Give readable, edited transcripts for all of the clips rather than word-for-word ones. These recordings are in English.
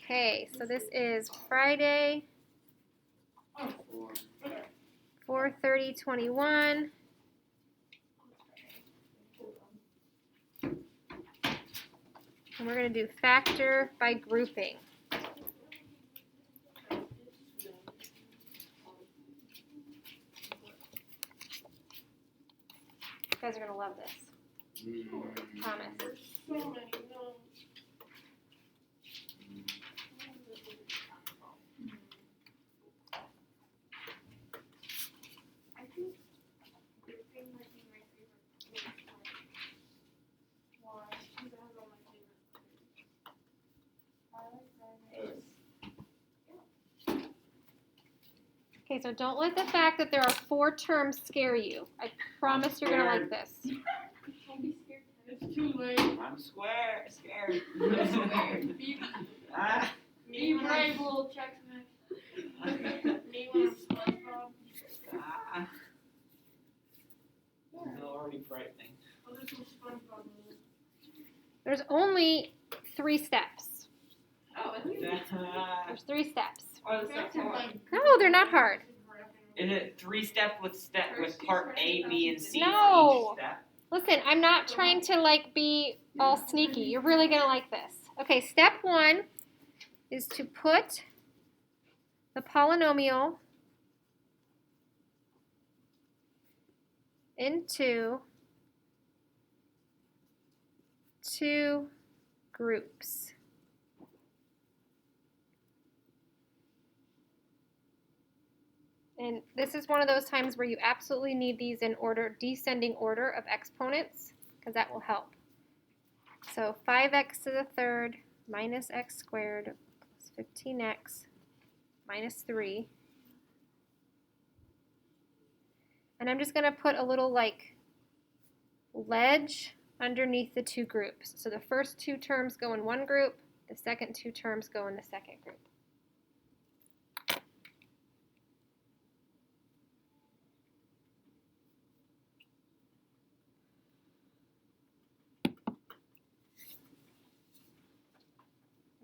Okay, so this is Friday, 4/30/21. And we're going to do factor by grouping. You guys are going to love this. Promise. Okay, so don't let the fact that there are 4 terms scare you. I promise you're going to like this. Don't be scared. It's too late. I'm scared. Be brave, little Chex-Mix. Me when I'm SpongeBob. It's already frightening. Oh, there's some SpongeBob movies. There's only 3 steps. Oh, isn't it? There's 3 steps. Oh, the steps are hard. No, they're not hard. Is it 3-step with part A, B, and C No. for each step? Listen, I'm not trying to be all sneaky. You're really going to like this. Okay, step 1 is to put the polynomial into 2 groups. And this is one of those times where you absolutely need these in order, descending order of exponents, because that will help. So 5x to the third minus x squared plus 15x minus 3. And I'm just going to put a little ledge underneath the 2 groups. So the first 2 terms go in one group, the second 2 terms go in the second group.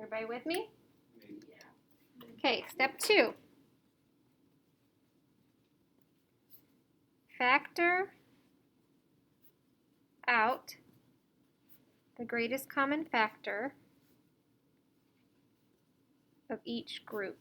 Everybody with me? Yeah. Okay, step 2. Factor out the greatest common factor of each group.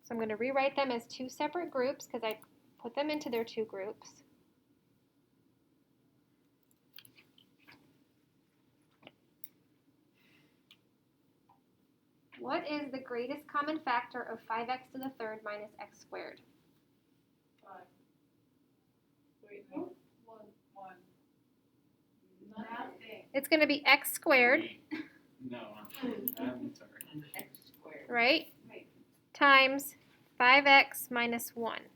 So I'm going to rewrite them as 2 separate groups because I put them into their 2 groups. What is the greatest common factor of 5x to the third minus x squared? 5. Wait, no. 1. Nothing. It's going to be x squared. No, I'm sorry. X squared. Right? Right. Times 5x minus 1.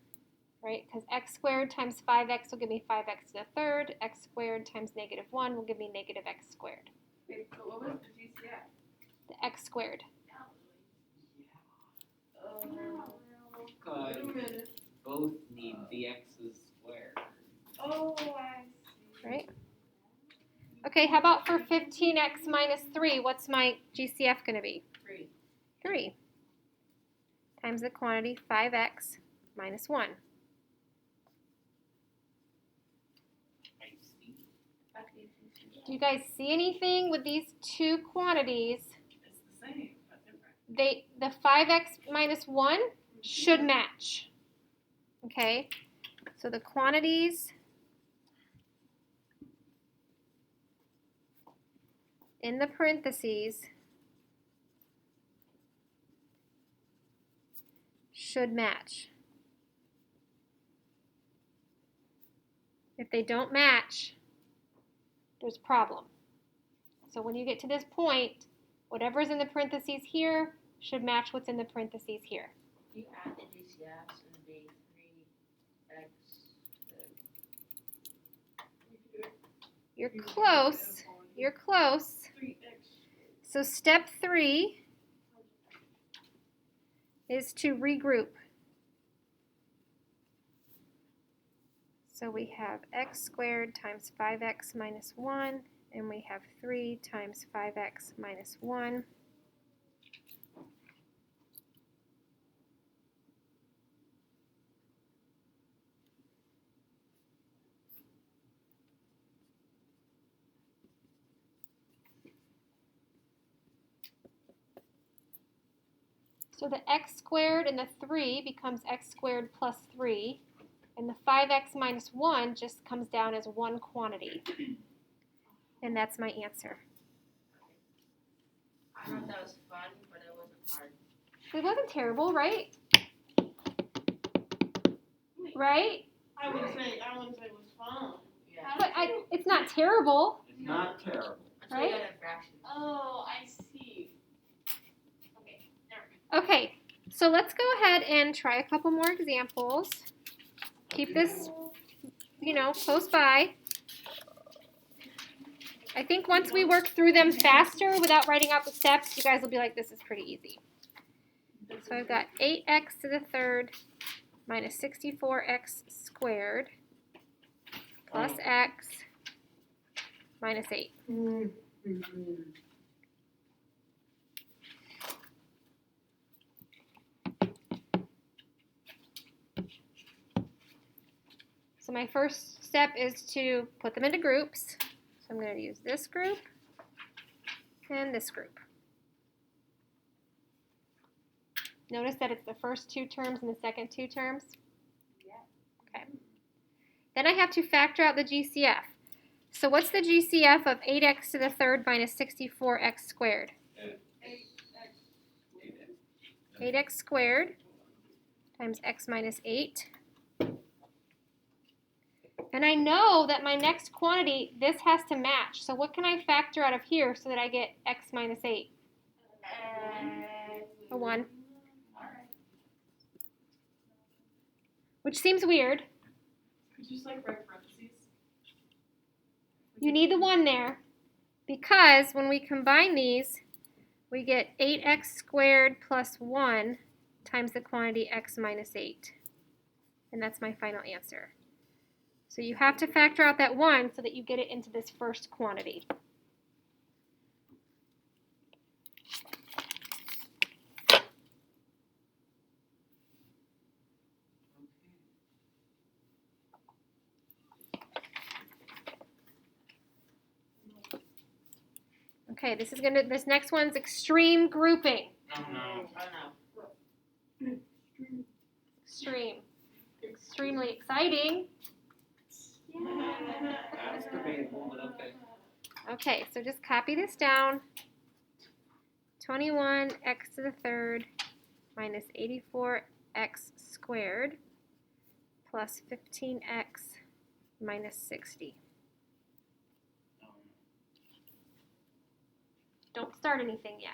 Right? Because x squared times 5x will give me 5x to the third. X squared times negative 1 will give me negative x squared. Wait, but what was the GCF? The x squared. Wait a minute. Both need the x's squared. Oh, I see. Right? Okay, how about for 15x minus 3? What's my GCF going to be? 3. 3 times the quantity 5x minus 1. I see. Do you guys see anything with these 2 quantities? It's the same, but different. The 5x minus 1 should match. Okay, so the quantities in the parentheses should match. If they don't match, there's a problem. So when you get to this point, whatever's in the parentheses here should match what's in the parentheses here. You add the GCFs and be 3x. You're close. You're close. 3x. So step 3 is to regroup. So we have x squared times 5x minus 1, and we have 3 times 5x minus 1. So the x squared and the 3 becomes x squared plus 3, and the 5x minus 1 just comes down as one quantity. And that's my answer. I thought that was fun, but it wasn't hard. It wasn't terrible, right? Right? I wouldn't say it was fun. Yeah. But it's not terrible. It's not terrible. Until you got a fraction. Oh, I see. Okay, there we Okay, so let's go ahead and try a couple more examples. Keep this, close by. I think once we work through them faster without writing out the steps, you guys will be like, this is pretty easy. So I've got 8x to the third minus 64x squared plus x minus 8. So my first step is to put them into groups. So I'm going to use this group and this group. Notice that it's the first two terms and the second two terms. Okay. Then I have to factor out the GCF. So what's the GCF of 8x to the third minus 64x squared? 8x squared times x minus 8. And I know that my next quantity, this has to match. So what can I factor out of here so that I get x minus 8? A 1. Which seems weird. Could you just like write parentheses? You need the 1 there because when we combine these, we get 8x squared plus 1 times the quantity x minus 8. And that's my final answer. So you have to factor out that 1 so that you get it into this first quantity. Okay, this next one's extreme grouping. Oh no. Oh no. Extreme. Extremely exciting. That's debatable, but okay. Okay, so just copy this down. 21x to the third minus 84x squared plus 15x minus 60. Don't start anything yet.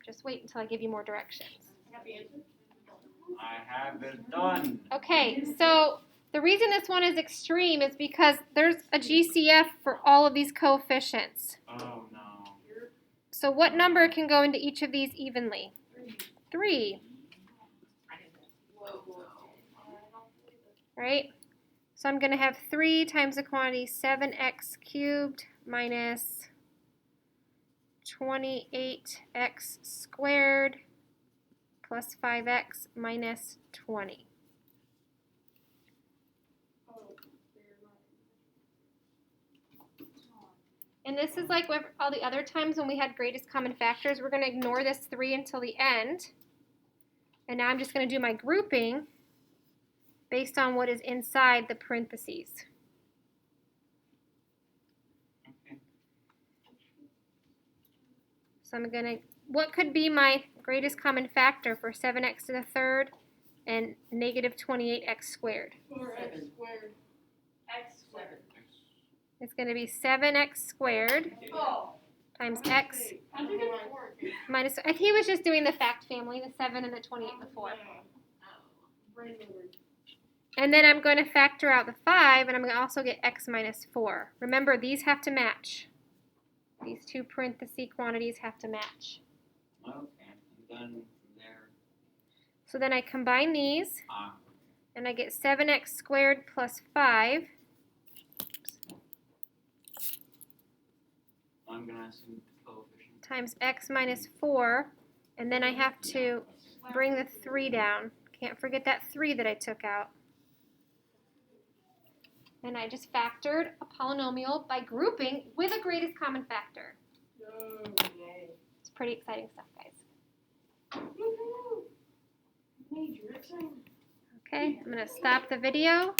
Just wait until I give you more directions. I got the answer. I have it done. Okay, so the reason this one is extreme is because there's a GCF for all of these coefficients. Oh no. So what number can go into each of these evenly? 3, right? So I'm going to have 3 times the quantity 7x cubed minus 28x squared plus 5x minus 20. And this is like with all the other times when we had greatest common factors. We're going to ignore this 3 until the end. And now I'm just going to do my grouping based on what is inside the parentheses. Okay. So I'm going to, what could be my greatest common factor for 7x to the third and negative 28x squared? 4x squared. X squared. It's going to be 7x squared Oh. times x How did it work? minus, he was just doing the fact family, the 7 and the 28 and the 4. Brain over. And then I'm going to factor out the 5, and I'm going to also get x minus 4. Remember, these have to match. These two parenthesis quantities have to match. Okay, I'm done from there. So then I combine these, Ah, and I get 7x squared plus 5 I'm gonna assume the coefficient. times x minus 4, and then I have to bring the 3 down. Can't forget that 3 that I took out. And I just factored a polynomial by grouping with a greatest common factor. It's pretty exciting stuff, guys. Major excitement. Okay, I'm going to stop the video.